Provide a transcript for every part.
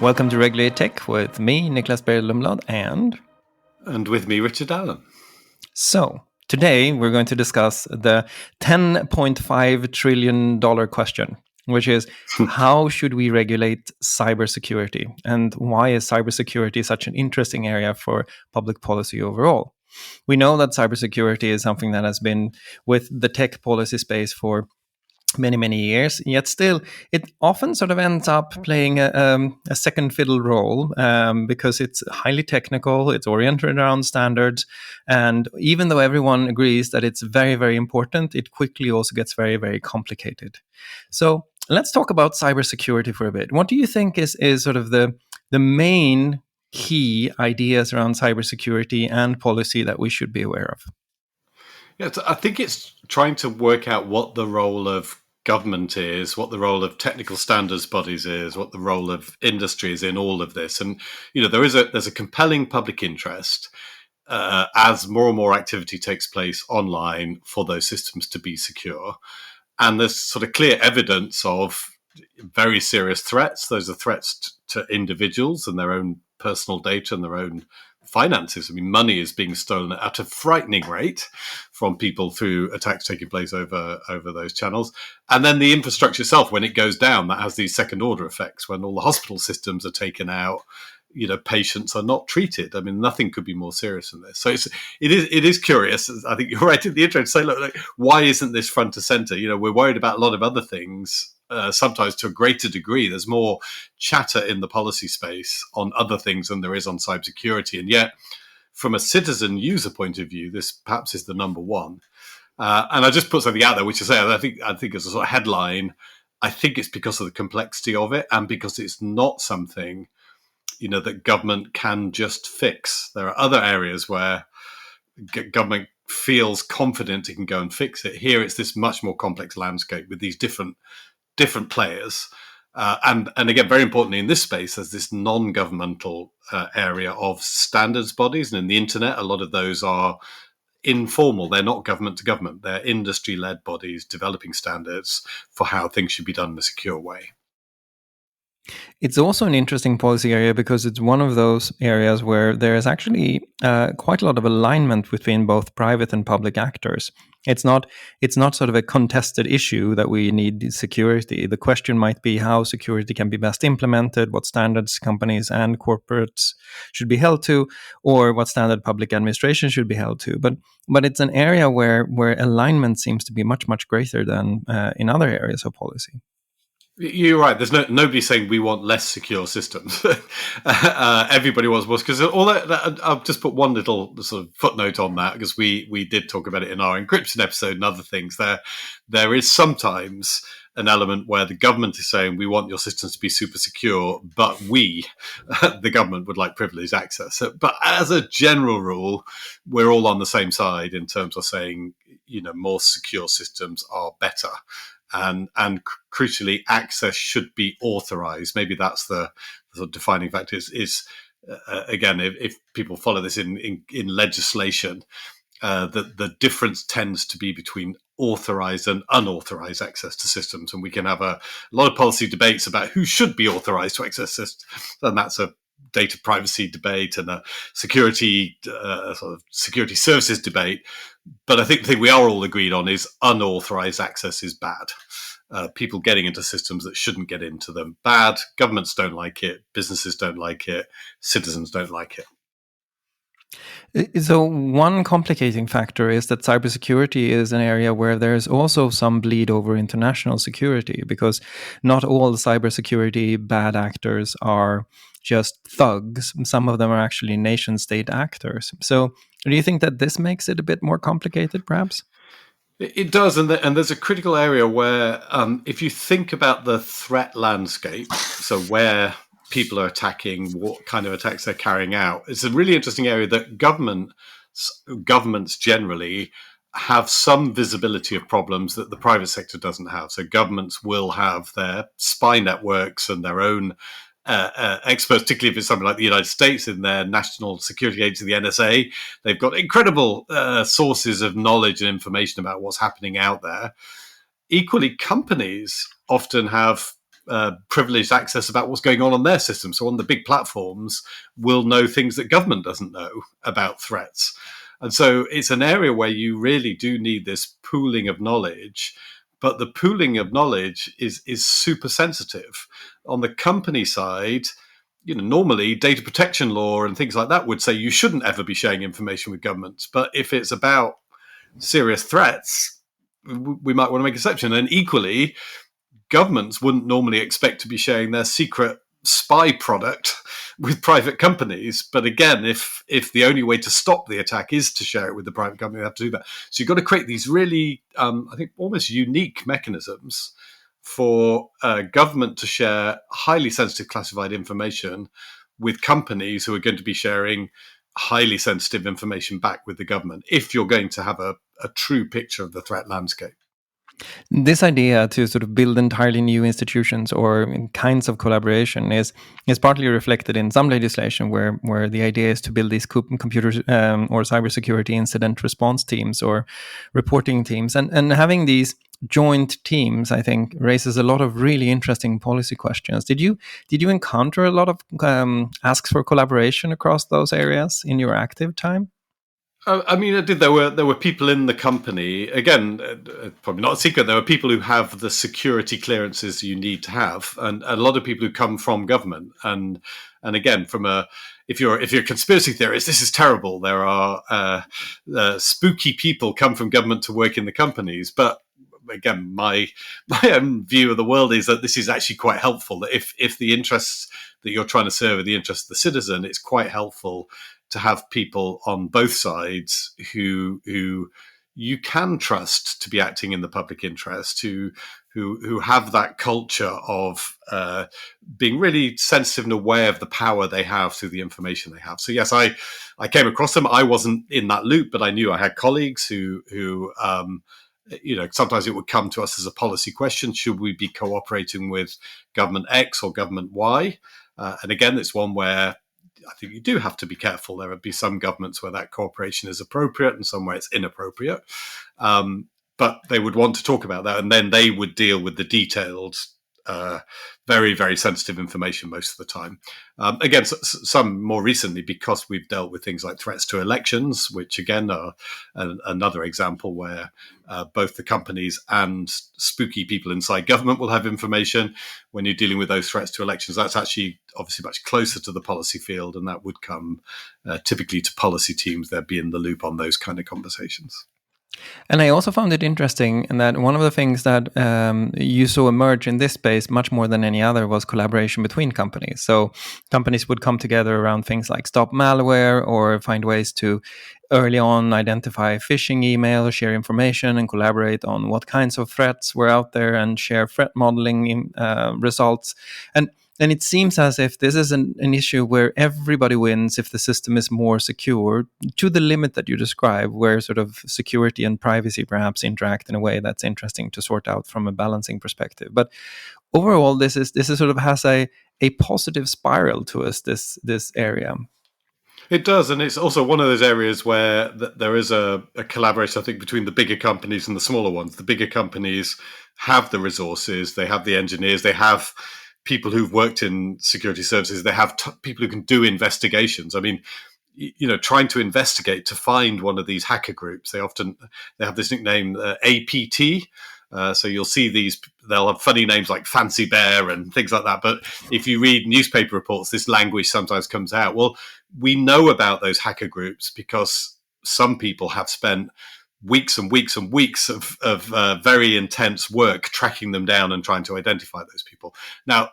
Welcome to Regulate Tech with me, Nicklas, Berild, Lundblad, and with me, Richard Allan. So, today we're going to discuss the $10.5 trillion question, which is how should we regulate cybersecurity? And why is cybersecurity such an interesting area for public policy overall? We know that cybersecurity is something that has been with the tech policy space for many years, yet still it often sort of ends up playing a second fiddle role because it's highly technical, it's oriented around standards, and even though everyone agrees that it's very important, it quickly also gets very complicated. So let's talk about cybersecurity for a bit. What do you think is sort of the main key ideas around cybersecurity and policy that we should be aware of? Yeah, I think it's trying to work out what the role of government is, what the role of technical standards bodies is, what the role of industry is in all of this. And there's a compelling public interest as more and more activity takes place online for those systems to be secure. And there's sort of clear evidence of very serious threats. Those are threats to individuals and their own personal data and their own finances. I mean, money is being stolen at a frightening rate from people through attacks taking place over those channels. And then the infrastructure itself, when it goes down, that has these second order effects. When all the hospital systems are taken out, patients are not treated. I mean, nothing could be more serious than this. So it is curious. I think you're right in the intro to say, look, why isn't this front and center? We're worried about a lot of other things. Sometimes to a greater degree, there's more chatter in the policy space on other things than there is on cybersecurity. And yet, from a citizen user point of view, this perhaps is the number one. And I just put something out there, which I think as a sort of headline, I think it's because of the complexity of it and because it's not something, that government can just fix. There are other areas where government feels confident it can go and fix it. Here, it's this much more complex landscape with these different players. And again, very importantly, in this space, there's this non-governmental area of standards bodies. And in the internet, a lot of those are informal. They're not government to government. They're industry-led bodies developing standards for how things should be done in a secure way. It's also an interesting policy area because it's one of those areas where there is actually quite a lot of alignment between both private and public actors. It's not sort of a contested issue that we need security. The question might be how security can be best implemented, what standards companies and corporates should be held to, or what standard public administration should be held to. But it's an area where alignment seems to be much greater than in other areas of policy. You're right. There's nobody saying we want less secure systems. Everybody wants more, because I'll just put one little sort of footnote on that, because we did talk about it in our encryption episode and other things. There is sometimes an element where the government is saying we want your systems to be super secure, but we, the government, would like privileged access. But as a general rule, we're all on the same side in terms of saying, more secure systems are better. And crucially, access should be authorized. Maybe that's the sort of defining factor. Again, if people follow this in legislation, the difference tends to be between authorized and unauthorized access to systems. And we can have a lot of policy debates about who should be authorized to access systems, and that's a data privacy debate and a security sort of security services debate. But I think the thing we are all agreed on is unauthorized access is bad. People getting into systems that shouldn't get into them, bad. Governments don't like it. Businesses don't like it. Citizens don't like it. So one complicating factor is that cybersecurity is an area where there's also some bleed over international security, because not all cybersecurity bad actors are just thugs. Some of them are actually nation-state actors. So do you think that this makes it a bit more complicated, perhaps? It does, and there's a critical area where if you think about the threat landscape, so where people are attacking, what kind of attacks they're carrying out, it's a really interesting area that governments generally have some visibility of problems that the private sector doesn't have. So governments will have their spy networks and their own experts, particularly if it's something like the United States in their national security agency, the NSA. They've got incredible sources of knowledge and information about what's happening out there. Equally, companies often have privileged access about what's going on their system. So on the big platforms, we'll know things that government doesn't know about threats. And so it's an area where you really do need this pooling of knowledge. But the pooling of knowledge is super sensitive. On the company side, normally data protection law and things like that would say you shouldn't ever be sharing information with governments. But if it's about serious threats, we might want to make an exception. And equally, governments wouldn't normally expect to be sharing their secret spy product with private companies. But again, if the only way to stop the attack is to share it with the private company, they have to do that. So you've got to create these really, I think, almost unique mechanisms for government to share highly sensitive classified information with companies who are going to be sharing highly sensitive information back with the government, if you're going to have a true picture of the threat landscape. This idea to sort of build entirely new institutions or kinds of collaboration is partly reflected in some legislation where the idea is to build these computer or cybersecurity incident response teams or reporting teams, and having these joint teams, I think, raises a lot of really interesting policy questions. Did you encounter a lot of asks for collaboration across those areas in your active time? I mean, I did. There were people in the company. Again, probably not a secret. There were people who have the security clearances you need to have, and a lot of people who come from government. And again, if you're a conspiracy theorist, this is terrible. There are spooky people come from government to work in the companies, but again, my own view of the world is that this is actually quite helpful. That if the interests that you're trying to serve are the interests of the citizen, it's quite helpful to have people on both sides who you can trust to be acting in the public interest, who have that culture of being really sensitive and aware of the power they have through the information they have. So yes, I came across them. I wasn't in that loop, but I knew I had colleagues who sometimes it would come to us as a policy question: should we be cooperating with government X or government Y? And again, it's one where I think you do have to be careful. There would be some governments where that cooperation is appropriate and some where it's inappropriate. But they would want to talk about that, and then they would deal with the detailed, very, very sensitive information most of the time. Again, some more recently, because we've dealt with things like threats to elections, which again are another example where both the companies and spooky people inside government will have information. When you're dealing with those threats to elections, that's actually obviously much closer to the policy field, and that would come typically to policy teams. They'd be in the loop on those kind of conversations. And I also found it interesting that one of the things that you saw emerge in this space much more than any other was collaboration between companies. So companies would come together around things like stop malware or find ways to early on identify phishing email, share information, and collaborate on what kinds of threats were out there and share threat modeling results. And it seems as if this is an issue where everybody wins if the system is more secure, to the limit that you describe, where sort of security and privacy perhaps interact in a way that's interesting to sort out from a balancing perspective. But overall, this is sort of has a positive spiral to us, this area. It does, and it's also one of those areas where there is a collaboration, I think, between the bigger companies and the smaller ones. The bigger companies have the resources, they have the engineers, they have people who've worked in security services, they have people who can do investigations. I mean, trying to investigate to find one of these hacker groups, they have this nickname APT. So you'll see they'll have funny names like Fancy Bear and things like that. But if you read newspaper reports, this language sometimes comes out. Well, we know about those hacker groups because some people have spent weeks and weeks and weeks of very intense work tracking them down and trying to identify those people. Now,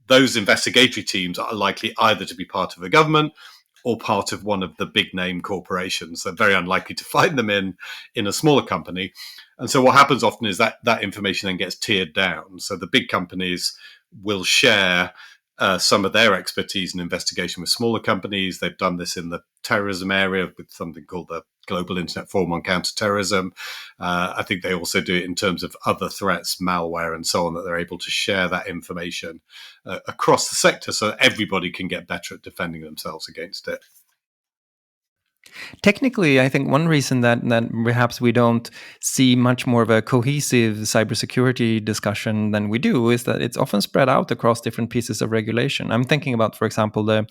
those investigatory teams are likely either to be part of a government or part of one of the big name corporations. They're very unlikely to find them in a smaller company. And so what happens often is that information then gets tiered down. So the big companies will share some of their expertise in investigation with smaller companies. They've done this in the terrorism area with something called the Global Internet Forum on Counterterrorism. I think they also do it in terms of other threats, malware and so on, that they're able to share that information across the sector so that everybody can get better at defending themselves against it. Technically, I think one reason that perhaps we don't see much more of a cohesive cybersecurity discussion than we do is that it's often spread out across different pieces of regulation. I'm thinking about, for example, there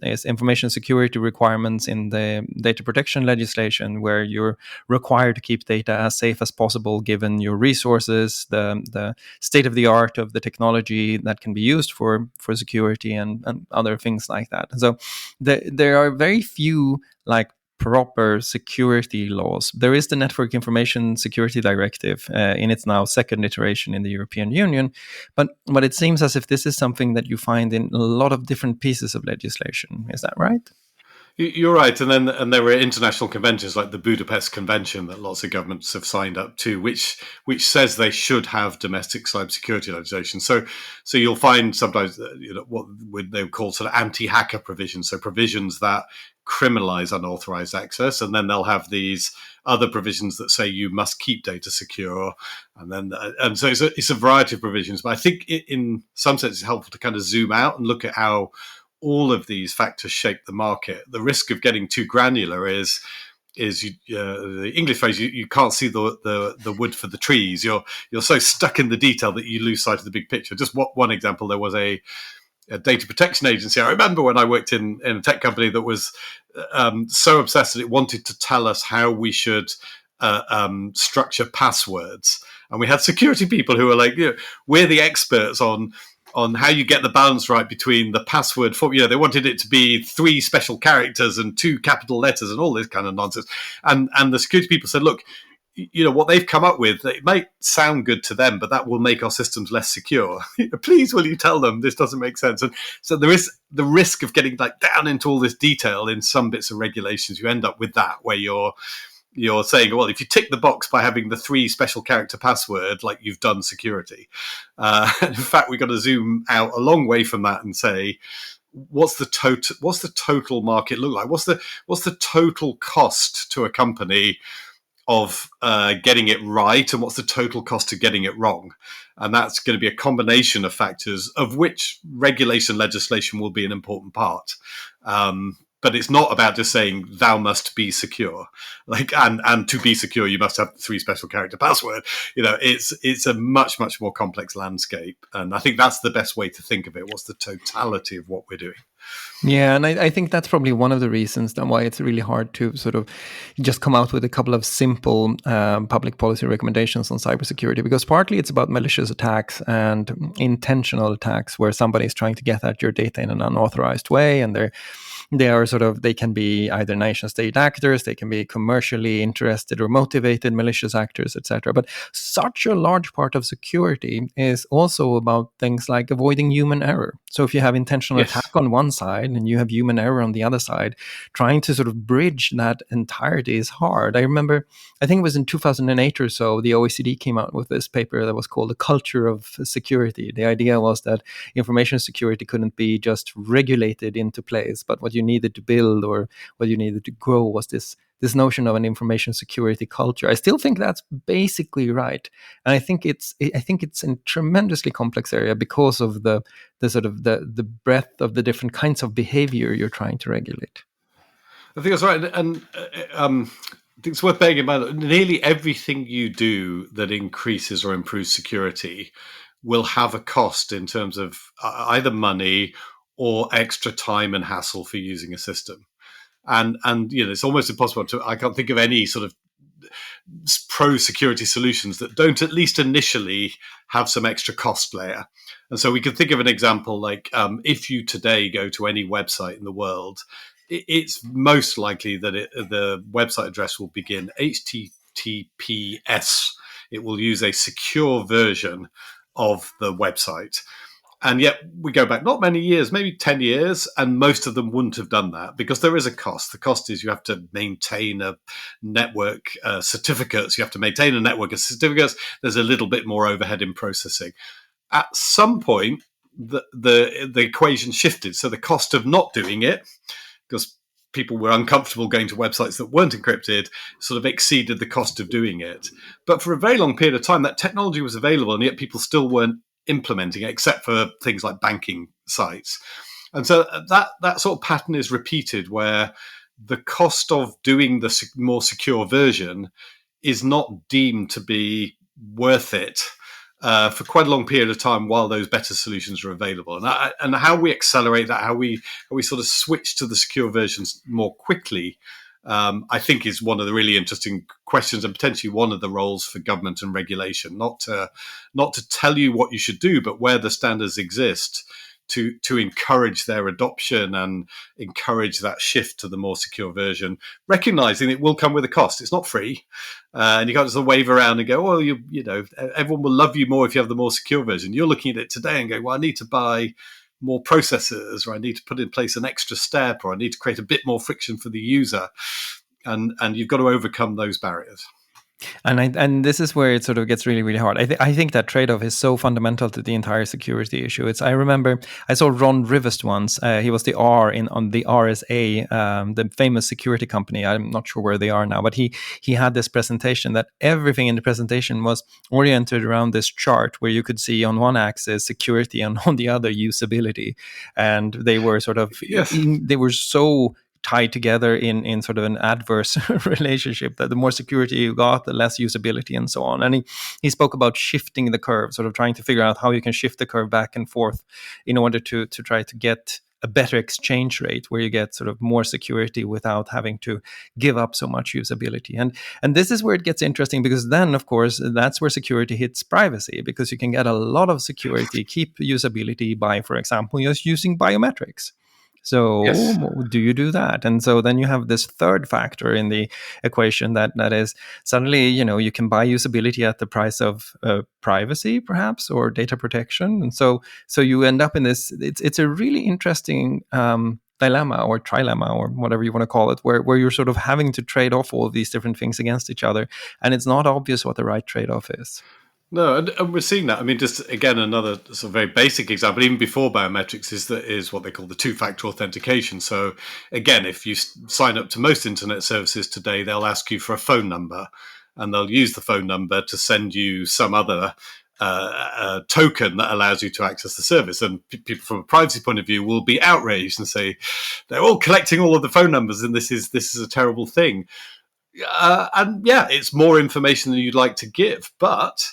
is information security requirements in the data protection legislation where you're required to keep data as safe as possible given your resources, the state of the art of the technology that can be used for security and other things like that. So there are very few like proper security laws. There is the Network Information Security Directive in its now second iteration in the European Union, but it seems as if this is something that you find in a lot of different pieces of legislation. Is that right? You're right, and there were international conventions like the Budapest Convention that lots of governments have signed up to, which says they should have domestic cybersecurity legislation. So you'll find sometimes what they would call sort of anti-hacker provisions, so provisions that criminalize unauthorized access, and then they'll have these other provisions that say you must keep data secure, and so it's a variety of provisions. But I think in some sense it's helpful to kind of zoom out and look at how all of these factors shape the market. The risk of getting too granular is the English phrase, you can't see the wood for the trees. You're so stuck in the detail that you lose sight of the big picture. Just one example, there was a data protection agency. I remember when I worked in a tech company that was so obsessed that it wanted to tell us how we should structure passwords. And we had security people who were like, we're the experts on how you get the balance right between the password form. They wanted it to be 3 special characters and 2 capital letters and all this kind of nonsense. And the security people said, look, what they've come up with, it might sound good to them, but that will make our systems less secure. Please, will you tell them this doesn't make sense? And so there is the risk of getting like down into all this detail in some bits of regulations. You end up with that where you're saying, well, if you tick the box by having the 3 special character password, like you've done security. In fact, we've got to zoom out a long way from that and say, what's the total market look like? What's the total cost to a company of getting it right, and what's the total cost of getting it wrong? And that's going to be a combination of factors, of which regulation legislation will be an important part. But it's not about just saying thou must be secure, and to be secure you must have 3 special character password. It's a much more complex landscape, and I think that's the best way to think of it. What's the totality of what we're doing? Yeah, and I think that's probably one of the reasons why it's really hard to sort of just come out with a couple of simple public policy recommendations on cybersecurity, because partly it's about malicious attacks and intentional attacks where somebody is trying to get at your data in an unauthorized way, and they can be either nation state actors, they can be commercially interested or motivated malicious actors, etc. But such a large part of security is also about things like avoiding human error. So if you have intentional attack on one side and you have human error on the other side, trying to sort of bridge that entirety is hard. I remember, I think it was in 2008 or so, the OECD came out with this paper that was called The Culture of Security. The idea was that information security couldn't be just regulated into place, but what you needed to build or what you needed to grow was this notion of an information security culture. I still think that's basically right, and I think it's a tremendously complex area because of the sort of the breadth of the different kinds of behavior you're trying to regulate. I think that's right, and I think it's worth bearing in mind that nearly everything you do that increases or improves security will have a cost in terms of either money or extra time and hassle for using a system. And it's almost impossible I can't think of any sort of pro security solutions that don't at least initially have some extra cost layer. And so we can think of an example like if you today go to any website in the world, it's most likely that the website address will begin HTTPS. It will use a secure version of the website. And yet we go back not many years, maybe 10 years, and most of them wouldn't have done that because there is a cost. The cost is you have to maintain a network certificates. You have to maintain a network of certificates. There's a little bit more overhead in processing. At some point, the equation shifted. So the cost of not doing it, because people were uncomfortable going to websites that weren't encrypted, sort of exceeded the cost of doing it. But for a very long period of time, that technology was available, and yet people still weren't implementing it, except for things like banking sites. And so that sort of pattern is repeated where the cost of doing the more secure version is not deemed to be worth it for quite a long period of time while those better solutions are available. And how we accelerate that, how we sort of switch to the secure versions more quickly, I think is one of the really interesting questions, and potentially one of the roles for government and regulation. Not to tell you what you should do, but where the standards exist, to encourage their adoption and encourage that shift to the more secure version, recognizing it will come with a cost. It's not free. And you can't just wave around and go, well, you know, everyone will love you more if you have the more secure version. You're looking at it today and going, well, I need to buy more processors, or I need to put in place an extra step, or I need to create a bit more friction for the user. And you've got to overcome those barriers. And this is where it sort of gets really, really hard. I think that trade-off is so fundamental to the entire security issue. I remember I saw Ron Rivest once. He was the R on the RSA, the famous security company. I'm not sure where they are now, but he had this presentation that everything in the presentation was oriented around this chart where you could see on one axis security and on the other usability, and they were sort of they were so tied together in sort of an adverse relationship, that the more security you got, the less usability and so on. And he spoke about shifting the curve, sort of trying to figure out how you can shift the curve back and forth in order to try to get a better exchange rate where you get sort of more security without having to give up so much usability. And this is where it gets interesting, because then, of course, that's where security hits privacy, because you can get a lot of security, keep usability by, for example, just using biometrics. So do you do that? And so then you have this third factor in the equation that is suddenly, you know, you can buy usability at the price of privacy, perhaps, or data protection. And so you end up in this, it's a really interesting dilemma or trilemma or whatever you want to call it, where you're sort of having to trade off all of these different things against each other. And it's not obvious what the right trade-off is. No, and we're seeing that. I mean, just again, another sort of very basic example, even before biometrics, is what they call the two-factor authentication. So again, if you sign up to most internet services today, they'll ask you for a phone number, and they'll use the phone number to send you some other token that allows you to access the service. And people from a privacy point of view will be outraged and say, they're all collecting all of the phone numbers, and this is a terrible thing. And yeah, it's more information than you'd like to give, but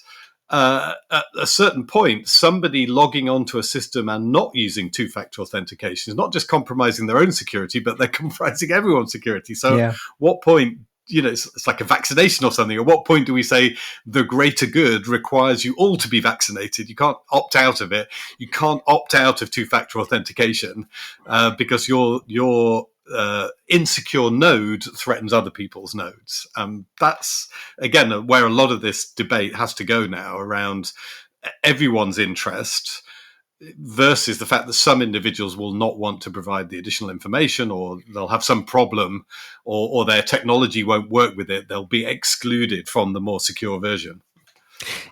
at a certain point, somebody logging onto a system and not using two-factor authentication is not just compromising their own security, but they're compromising everyone's security. So what point, you know, it's like a vaccination or something. At what point do we say the greater good requires you all to be vaccinated? You can't opt out of it. You can't opt out of two-factor authentication because your insecure node threatens other people's nodes. That's, again, where a lot of this debate has to go now, around everyone's interest versus the fact that some individuals will not want to provide the additional information, or they'll have some problem, or their technology won't work with it. They'll be excluded from the more secure version.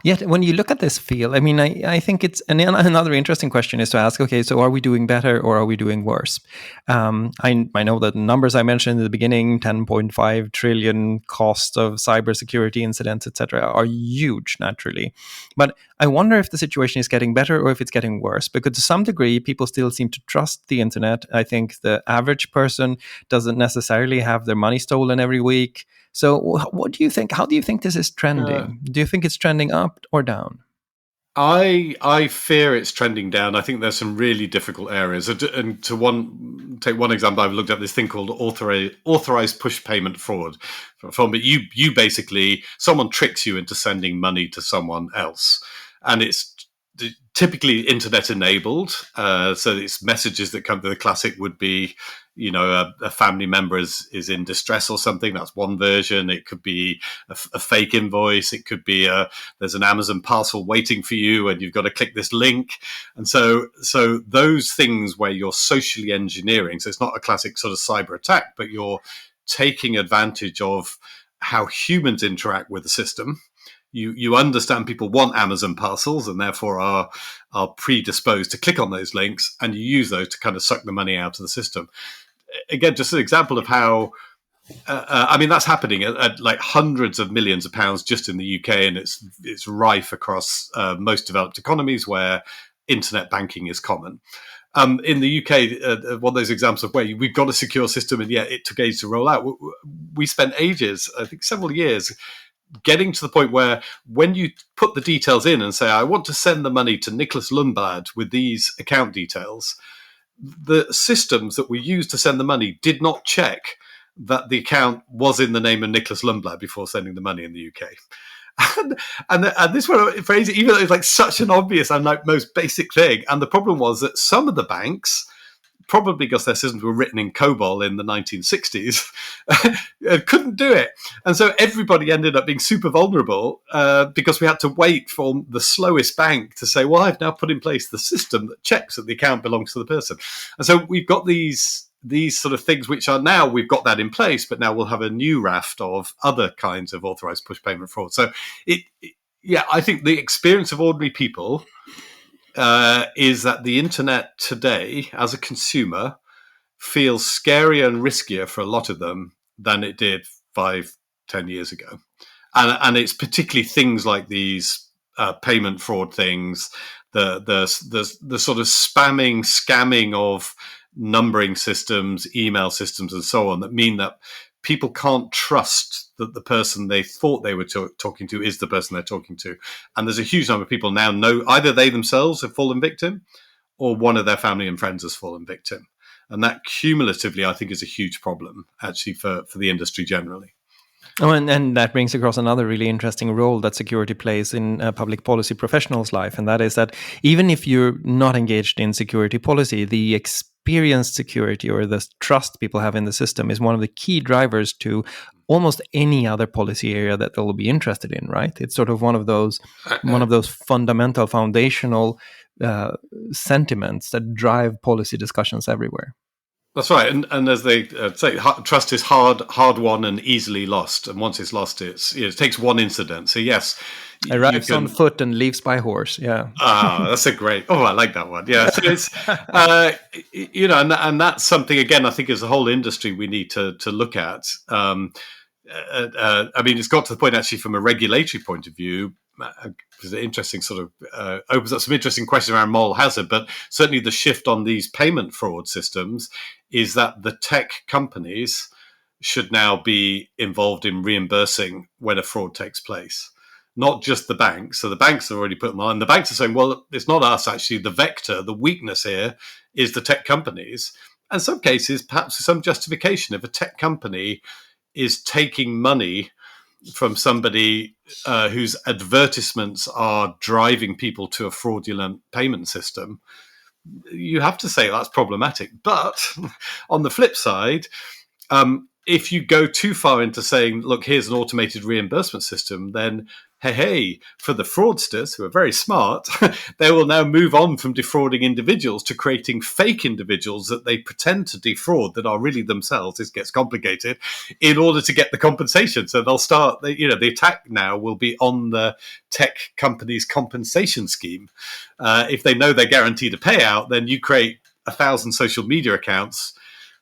Yet, when you look at this field, I mean, I think it's another interesting question is to ask, okay, so are we doing better or are we doing worse? I know that the numbers I mentioned in the beginning, 10.5 trillion cost of cybersecurity incidents, etc., are huge, naturally. But I wonder if the situation is getting better or if it's getting worse, because to some degree, people still seem to trust the internet. I think the average person doesn't necessarily have their money stolen every week. So what do you think? How do you think this is trending? Do you think it's trending up or down? I fear it's trending down. I think there's some really difficult areas. And to take one example, I've looked at this thing called authorized push payment fraud. But you basically, someone tricks you into sending money to someone else, and it's typically internet enabled. So it's messages that come to the classic would be, you know, a family member is in distress or something. That's one version. It could be a fake invoice. It could be there's an Amazon parcel waiting for you and you've got to click this link. And so those things where you're socially engineering, so it's not a classic sort of cyber attack, but you're taking advantage of how humans interact with the system. You understand people want Amazon parcels and therefore are predisposed to click on those links, and you use those to kind of suck the money out of the system. Again, just an example of how, I mean, that's happening at like hundreds of millions of pounds just in the UK, and it's rife across most developed economies where internet banking is common. In the UK, one of those examples of where we've got a secure system and yet it took ages to roll out. We spent ages, I think several years, getting to the point where when you put the details in and say, I want to send the money to Nicklas Lundblad with these account details, the systems that we used to send the money did not check that the account was in the name of Nicklas Lundblad before sending the money in the UK. And this one phrase, even though it's like such an obvious and like most basic thing, and the problem was that some of the banks, probably because their systems were written in COBOL in the 1960s, couldn't do it. And so everybody ended up being super vulnerable because we had to wait for the slowest bank to say, well, I've now put in place the system that checks that the account belongs to the person. And so we've got these sort of things which are now, we've got that in place, but now we'll have a new raft of other kinds of authorized push payment fraud. So I think the experience of ordinary people is that the internet today, as a consumer, feels scarier and riskier for a lot of them than it did 5-10 years ago. And it's particularly things like these payment fraud things, the sort of scamming of numbering systems, email systems, and so on, that mean that people can't trust that the person they thought they were talking to is the person they're talking to. And there's a huge number of people now know either they themselves have fallen victim or one of their family and friends has fallen victim. And that cumulatively, I think, is a huge problem, actually, for the industry generally. Oh, and that brings across another really interesting role that security plays in a public policy professional's life. And that is that even if you're not engaged in security policy, the experienced security or the trust people have in the system is one of the key drivers to almost any other policy area that they'll be interested in, right? It's sort of one of those fundamental, foundational sentiments that drive policy discussions everywhere. That's right, and as they say, trust is hard won and easily lost. And once it's lost, it takes one incident. So yes, arrives on foot and leaves by horse. Yeah, that's a great. Oh, I like that one. Yeah, so it's and that's something again. I think as a whole industry we need to look at. I mean, it's got to the point actually from a regulatory point of view. It's an interesting sort of opens up some interesting questions around moral hazard, but certainly the shift on these payment fraud systems is that the tech companies should now be involved in reimbursing when a fraud takes place, not just the banks. So the banks have already put them on, and the banks are saying, well, it's not us, actually. The vector, the weakness here is the tech companies. And in some cases, perhaps some justification if a tech company is taking money from somebody whose advertisements are driving people to a fraudulent payment system, you have to say that's problematic. But on the flip side, if you go too far into saying, look, here's an automated reimbursement system, then hey, for the fraudsters who are very smart, they will now move on from defrauding individuals to creating fake individuals that they pretend to defraud that are really themselves. This gets complicated in order to get the compensation. So they'll start, the attack now will be on the tech company's compensation scheme. If they know they're guaranteed a payout, then you create 1,000 social media accounts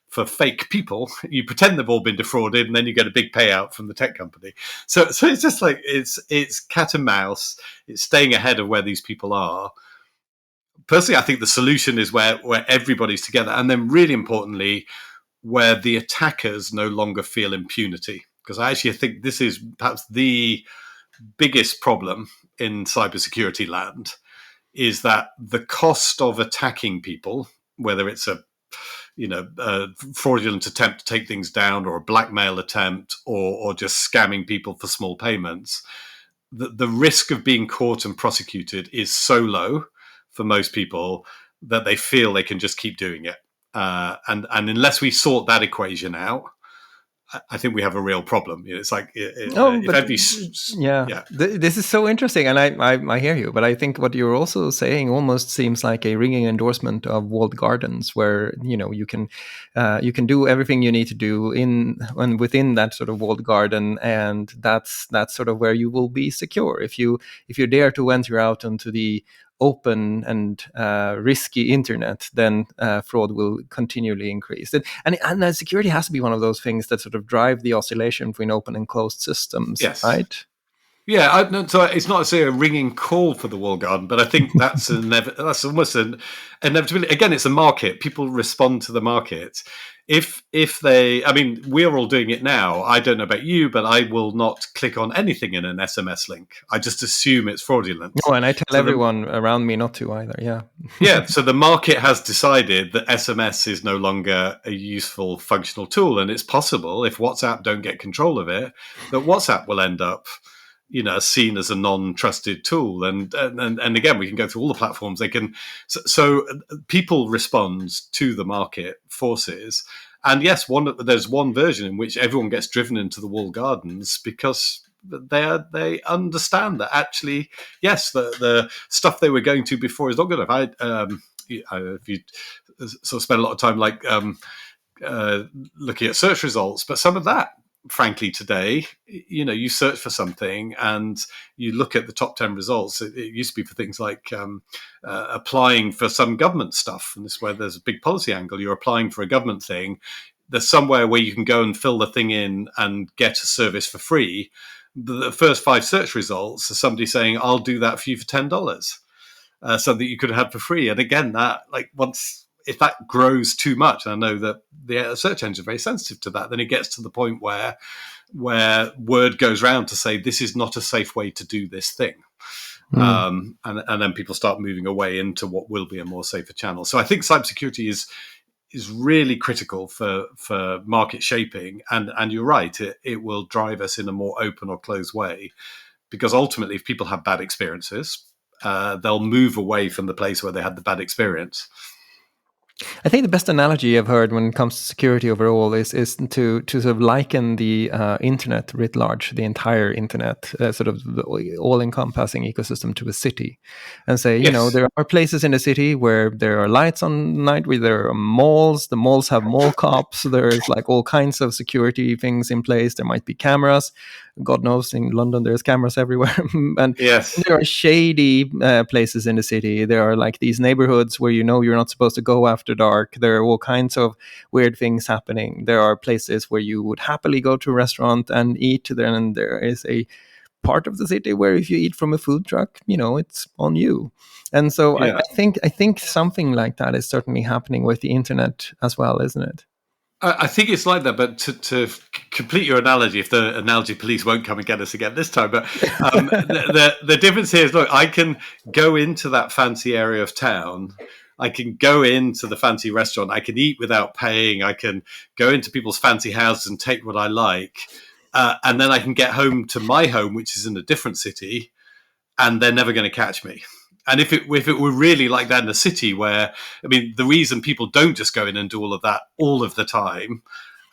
for fake people. You pretend they've all been defrauded, and then you get a big payout from the tech company. So it's just like it's cat and mouse. It's staying ahead of where these people are. Personally, I think the solution is where everybody's together, and then really importantly, where the attackers no longer feel impunity. Because I actually think this is perhaps the biggest problem in cybersecurity land, is that the cost of attacking people, whether it's a fraudulent attempt to take things down or a blackmail attempt or just scamming people for small payments, the risk of being caught and prosecuted is so low for most people that they feel they can just keep doing it. And unless we sort that equation out, I think we have a real problem. It's like this is so interesting, and I hear you. But I think what you're also saying almost seems like a ringing endorsement of walled gardens, where you can do everything you need to do within that sort of walled garden, and that's sort of where you will be secure. If you dare to venture out into the open and risky internet, then fraud will continually increase. And security has to be one of those things that sort of drive the oscillation between open and closed systems, yes. right? Yeah, so it's not a ringing call for the wall garden, but I think that's that's almost an inevitability. Again, it's a market. People respond to the market. If they, I mean, we're all doing it now. I don't know about you, but I will not click on anything in an SMS link. I just assume it's fraudulent. Oh, and I tell So the everyone around me not to either. Yeah. Yeah, so the market has decided that SMS is no longer a useful functional tool, and it's possible if WhatsApp don't get control of it, that WhatsApp will end up, seen as a non-trusted tool. And again, we can go through all the platforms. They can, so people respond to the market forces. And yes, there's one version in which everyone gets driven into the walled gardens because they understand that actually, yes, the stuff they were going to before is not good enough. If you sort of spend a lot of time looking at search results, but some of that, frankly, today, you search for something and you look at the top 10 results. It used to be for things like applying for some government stuff, and this is where there's a big policy angle. You're applying for a government thing. There's somewhere where you can go and fill the thing in and get a service for free. The first 5 search results are somebody saying, "I'll do that for you for $10," something you could have had for free. And again, that if that grows too much, and I know that the search engine is very sensitive to that, then it gets to the point where word goes round to say this is not a safe way to do this thing. And then people start moving away into what will be a more safer channel. So I think cybersecurity is really critical for market shaping. And you're right, it will drive us in a more open or closed way, because ultimately, if people have bad experiences, they'll move away from the place where they had the bad experience. I think the best analogy I've heard when it comes to security overall is to sort of liken the internet writ large, the entire internet, sort of the all-encompassing ecosystem, to a city, and say, Yes. there are places in the city where there are lights on night, where there are malls. The malls have mall cops. There's like all kinds of security things in place. There might be cameras. God knows, in London there's cameras everywhere. And Yes. there are shady places in the city. There are like these neighborhoods where you're not supposed to go after dark. There are all kinds of weird things happening. There are places where you would happily go to a restaurant and eat. And there is a part of the city where if you eat from a food truck, it's on you. And so Yeah. I think something like that is certainly happening with the internet as well, isn't it? I think it's like that, but to complete your analogy, if the analogy police won't come and get us again this time, but the difference here is, look, I can go into that fancy area of town. I can go into the fancy restaurant. I can eat without paying. I can go into people's fancy houses and take what I like. And then I can get home to my home, which is in a different city, and they're never going to catch me. And if it were really like that in a city where, I mean, the reason people don't just go in and do all of that all of the time,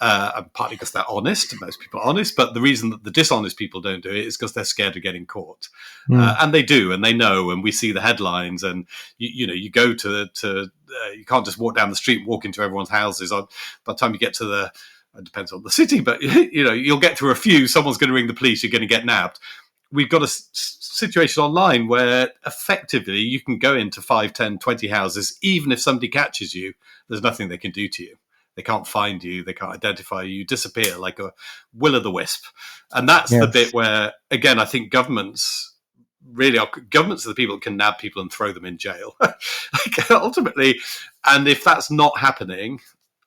partly because they're honest, most people are honest, but the reason that the dishonest people don't do it is because they're scared of getting caught. And they do, and they know, and we see the headlines, and you go to you can't just walk down the street, walk into everyone's houses. By the time you get to it depends on the city, but you'll get through a few, someone's going to ring the police, you're going to get nabbed. We've got a situation online where effectively you can go into 5, 10, 20 houses. Even if somebody catches you, there's nothing they can do to you. They can't find you. They can't identify you. You disappear like a will-o'-the-wisp. And that's the bit where, again, I think governments are the people that can nab people and throw them in jail. Ultimately, and if that's not happening,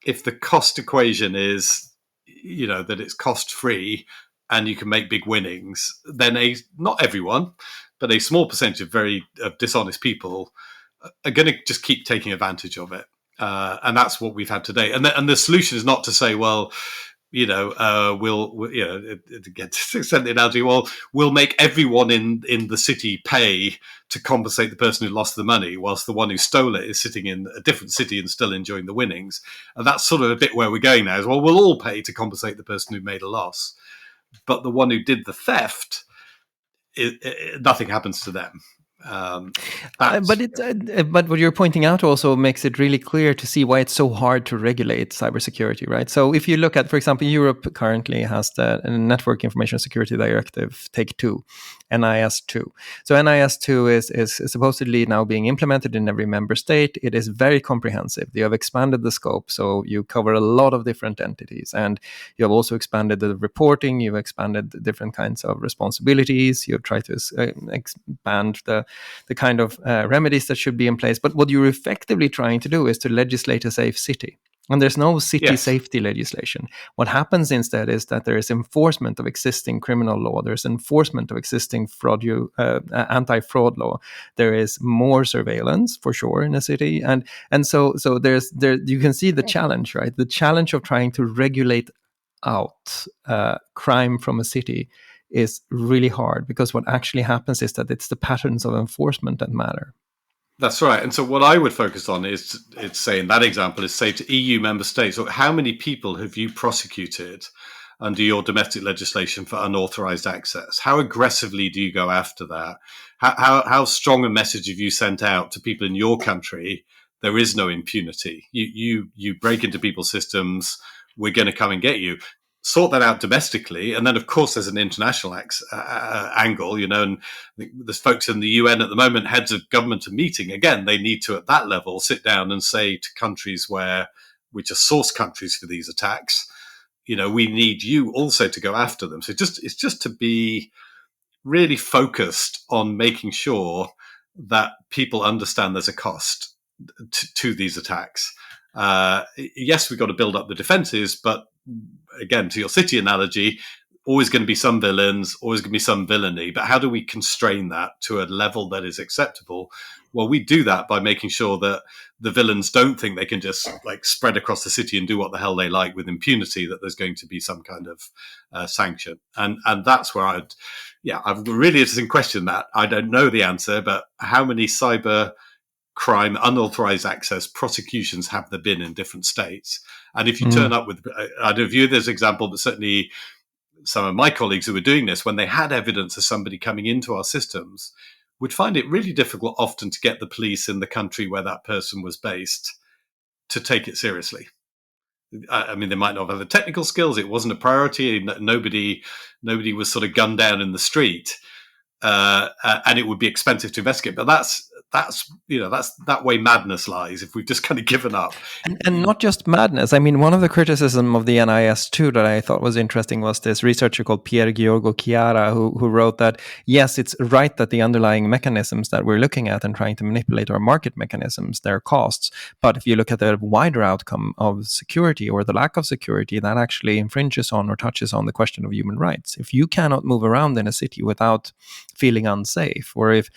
if the cost equation is, that it's cost-free, and you can make big winnings, then not everyone, but a small percentage of dishonest people are going to just keep taking advantage of it. And that's what we've had today. And the solution is not to say, well, we'll to get to extend the analogy, well, we'll make everyone in the city pay to compensate the person who lost the money, whilst the one who stole it is sitting in a different city and still enjoying the winnings. And that's sort of a bit where we're going now, is, well, we'll all pay to compensate the person who made a loss. But the one who did the theft, nothing happens to them. But what you're pointing out also makes it really clear to see why it's so hard to regulate cybersecurity, right? So if you look at, for example, Europe currently has the Network Information Security Directive, Take 2, NIS2. So NIS2 is supposedly now being implemented in every member state. It is very comprehensive. They have expanded the scope, so you cover a lot of different entities, and you have also expanded the reporting. You've expanded the different kinds of responsibilities. You've tried to expand the kind of remedies that should be in place. But what you're effectively trying to do is to legislate a safe city. And there's no city safety legislation. What happens instead is that there is enforcement of existing criminal law. There's enforcement of existing anti-fraud law. There is more surveillance for sure in a city, and so there you can see the challenge, right? The challenge of trying to regulate out crime from a city is really hard, because what actually happens is that it's the patterns of enforcement that matter. That's right. And so what I would focus on is, it's say in that example, is say to EU member states, or how many people have you prosecuted under your domestic legislation for unauthorized access? How aggressively do you go after that? How strong a message have you sent out to people in your country? There is no impunity. You break into people's systems, we're going to come and get you. Sort that out domestically, and then of course there's an international angle, and there's folks in the UN at the moment, heads of government are meeting. Again, they need to, at that level, sit down and say to countries which are source countries for these attacks, we need you also to go after them. So it's just to be really focused on making sure that people understand there's a cost to these attacks. Yes, we've got to build up the defenses, but again, to your city analogy, always going to be some villains, always going to be some villainy. But how do we constrain that to a level that is acceptable? Well, we do that by making sure that the villains don't think they can just spread across the city and do what the hell they like with impunity, that there's going to be some kind of sanction. And that's where I've a really interesting question that I don't know the answer, but how many cyber crime, unauthorized access prosecutions have there been in different states? And if you turn up with, I don't view this example, but certainly some of my colleagues who were doing this, when they had evidence of somebody coming into our systems, would find it really difficult often to get the police in the country where that person was based to take it seriously. I mean, they might not have the technical skills. It wasn't a priority. Nobody was sort of gunned down in the street. And it would be expensive to investigate. But that's that way madness lies, if we've just kind of given up. And not just madness. I mean, one of the criticism of the NIS2 that I thought was interesting was this researcher called Pier Giorgio Chiara, who wrote that, yes, it's right that the underlying mechanisms that we're looking at and trying to manipulate are market mechanisms, their costs. But if you look at the wider outcome of security or the lack of security, that actually infringes on or touches on the question of human rights. If you cannot move around in a city without feeling unsafe, or if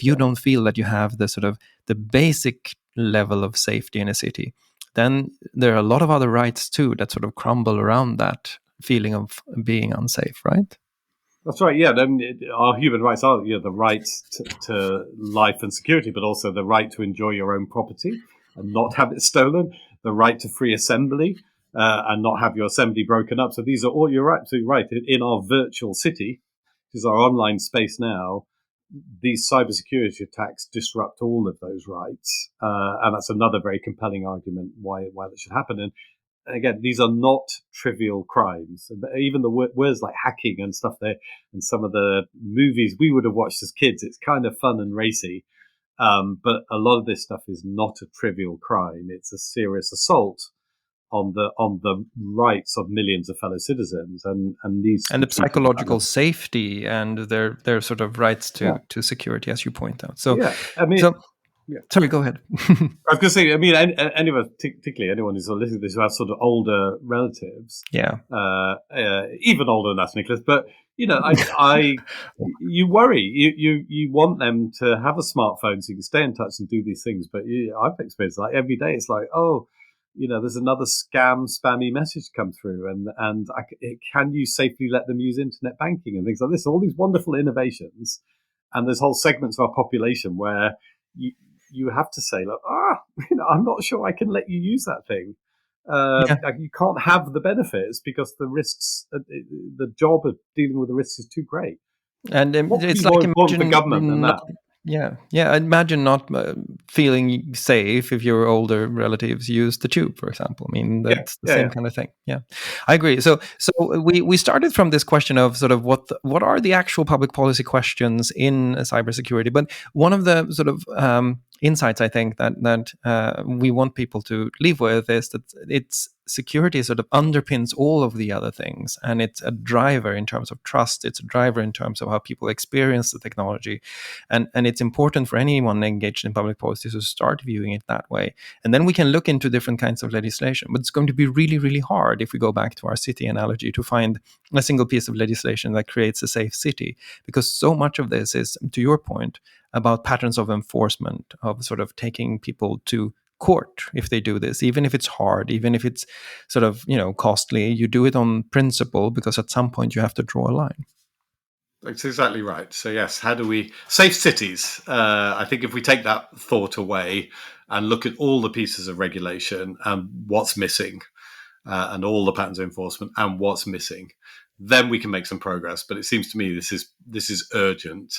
you don't feel that you have the sort of the basic level of safety in a city, then there are a lot of other rights too that sort of crumble around that feeling of being unsafe, right? That's right. Yeah, our human rights are the right to life and security, but also the right to enjoy your own property and not have it stolen, the right to free assembly and not have your assembly broken up. So these are all, you're absolutely right. In our virtual city, which is our online space now, these cybersecurity attacks disrupt all of those rights, and that's another very compelling argument why that should happen. And again, these are not trivial crimes. Even the words like hacking and stuff there, and some of the movies we would have watched as kids, it's kind of fun and racy, but a lot of this stuff is not a trivial crime. It's a serious assault on the rights of millions of fellow citizens, and the psychological safety and their sort of rights to security, as you point out. So I mean, sorry, go ahead. I was going to say, I mean, anyone, particularly anyone who's listening to this who has sort of older relatives, even older than us, Nicklas, but you worry, you want them to have a smartphone so you can stay in touch and do these things, but I've experienced every day. It's like, there's another spammy message come through, and can you safely let them use internet banking and things like this? All these wonderful innovations, and there's whole segments of our population where you have to say, look, I'm not sure I can let you use that thing. You can't have the benefits because the risks, the job of dealing with the risks is too great. And it's like important for government than that. Yeah. Imagine not feeling safe if your older relatives use the tube, for example. I mean, Yeah, that's the yeah, same yeah. kind of thing. Yeah, I agree. So we started from this question of sort of what are the actual public policy questions in cybersecurity, but one of the sort of insights I think that we want people to leave with is that it's security sort of underpins all of the other things, and it's a driver in terms of trust. It's a driver in terms of how people experience the technology, and it's important for anyone engaged in public policy to start viewing it that way. And then we can look into different kinds of legislation, but it's going to be really, really hard if we go back to our city analogy to find a single piece of legislation that creates a safe city, because so much of this is, to your point, about patterns of enforcement, of sort of taking people to court if they do this, even if it's hard, even if it's sort of, costly. You do it on principle because at some point you have to draw a line. That's exactly right. So yes, how do we safe cities? I think if we take that thought away and look at all the pieces of regulation and what's missing, and all the patterns of enforcement and what's missing, then we can make some progress. But it seems to me this is urgent,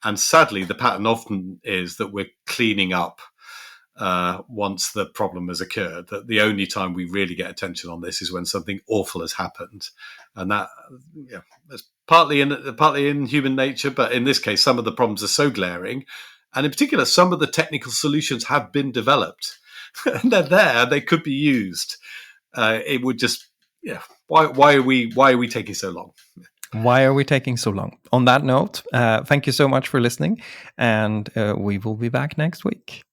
and sadly, the pattern often is that we're cleaning up once the problem has occurred. That the only time we really get attention on this is when something awful has happened, and that's partly in human nature. But in this case, some of the problems are so glaring, and in particular, some of the technical solutions have been developed, and they're there. They could be used. It would just, Why are we taking so long? Why are we taking so long? On that note, thank you so much for listening, and we will be back next week.